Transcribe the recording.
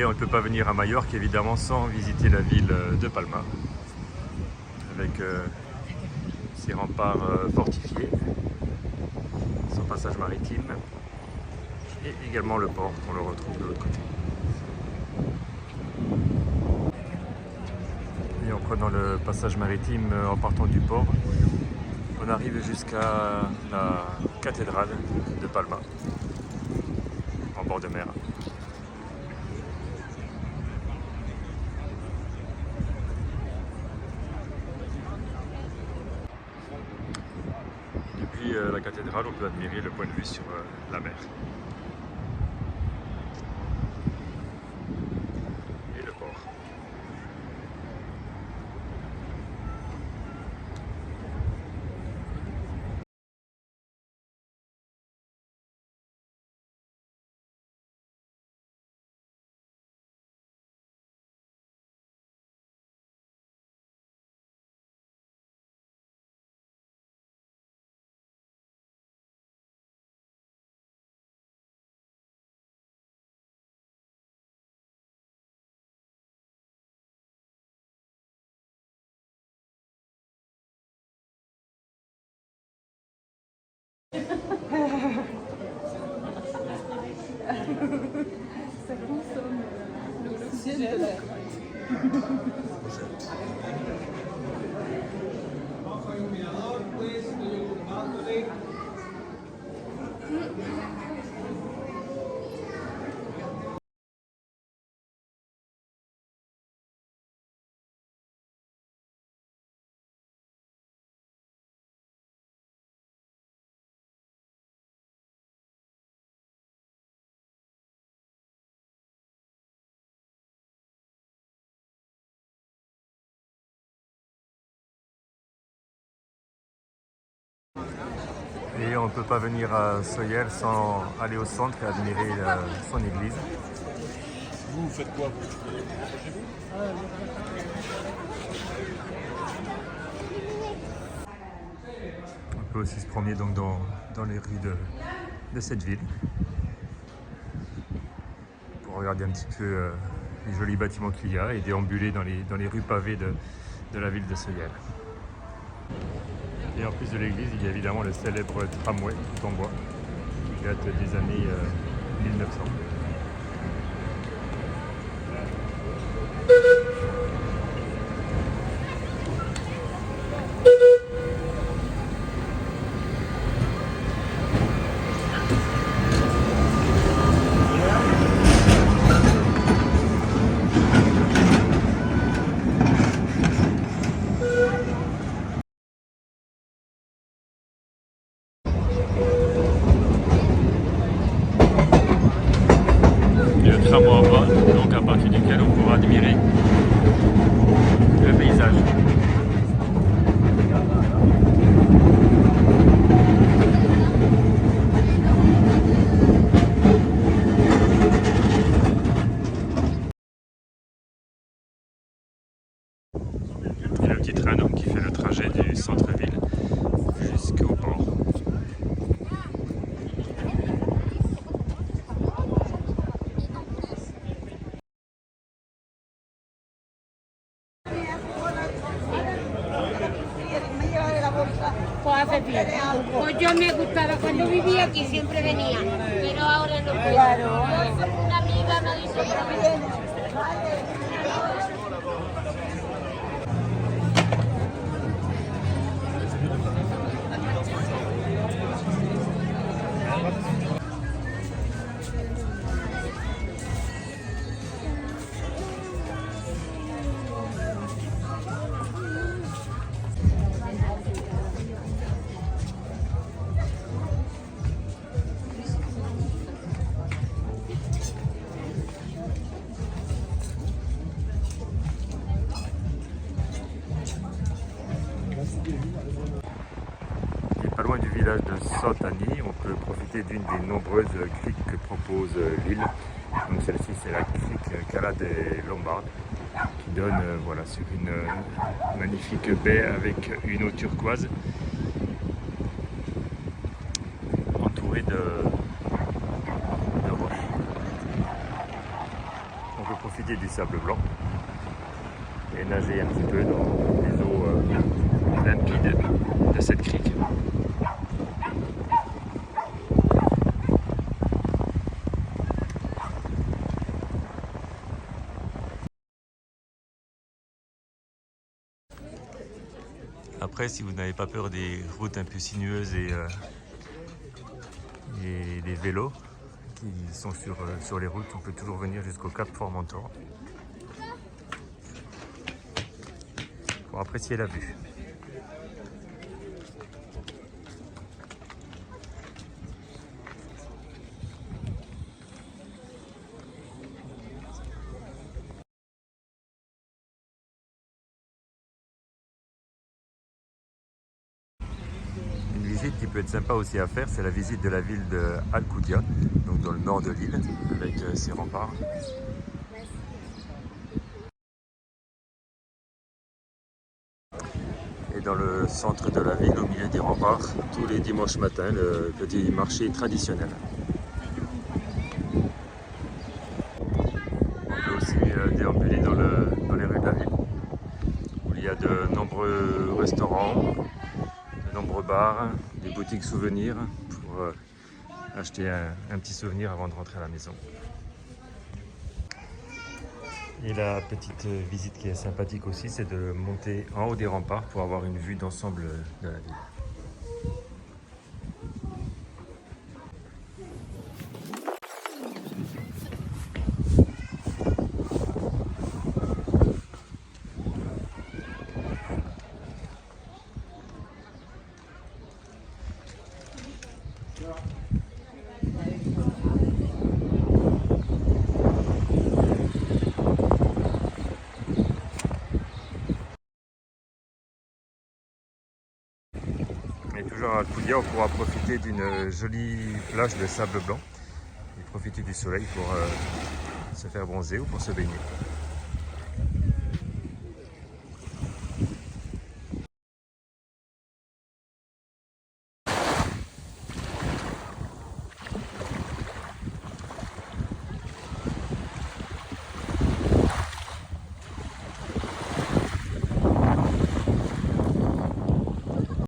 Et on ne peut pas venir à Majorque évidemment sans visiter la ville de Palma, avec ses remparts fortifiés, son passage maritime et également le port qu'on le retrouve de l'autre côté. Et en prenant le passage maritime en partant du port, on arrive jusqu'à la cathédrale de Palma, en bord de mer. Depuis la cathédrale, on peut admirer le point de vue sur la mer. Et le port. Ça consomme l'oxygène de la Et on ne peut pas venir à Soller sans aller au centre et admirer son église. Vous faites quoi? On peut aussi se promener donc dans les rues de cette ville pour regarder un petit peu les jolis bâtiments qu'il y a et déambuler dans les rues pavées de la ville de Soller. Et en plus de l'église, il y a évidemment le célèbre tramway tout en bois qui date des années 1900. Tramway en bas, donc à partir duquel on pourra admirer le paysage. Et le petit train donc, qui fait le trajet du centre-ville jusqu'au port. Pues yo me gustaba cuando vivía aquí, siempre venía, pero ahora no puedo. Claro. Una amiga me dice que viene. Pas loin du village de Sant'Anni, on peut profiter d'une des nombreuses criques que propose l'île. Donc celle-ci, c'est la crique Cala dei Lombardi, qui donne voilà, sur une magnifique baie avec une eau turquoise, entourée de roches. On peut profiter du sable blanc et nager un petit peu dans les eaux limpides de cette crique. Après, si vous n'avez pas peur des routes un peu sinueuses et des vélos qui sont sur les routes, on peut toujours venir jusqu'au Cap Formentor pour apprécier la vue. Une visite qui peut être sympa aussi à faire, c'est la visite de la ville de Alcudia, donc dans le nord de l'île, avec ses remparts. Et dans le centre de la ville, au milieu des remparts, tous les dimanches matins, le petit marché traditionnel. On peut aussi déambuler dans les rues de la ville, où il y a de nombreux restaurants, de nombreux bars, des boutiques souvenirs pour acheter un petit souvenir avant de rentrer à la maison. Et la petite visite qui est sympathique aussi, c'est de monter en haut des remparts pour avoir une vue d'ensemble de la ville. Et toujours à Alcudia, on pourra profiter d'une jolie plage de sable blanc et profiter du soleil pour se faire bronzer ou pour se baigner.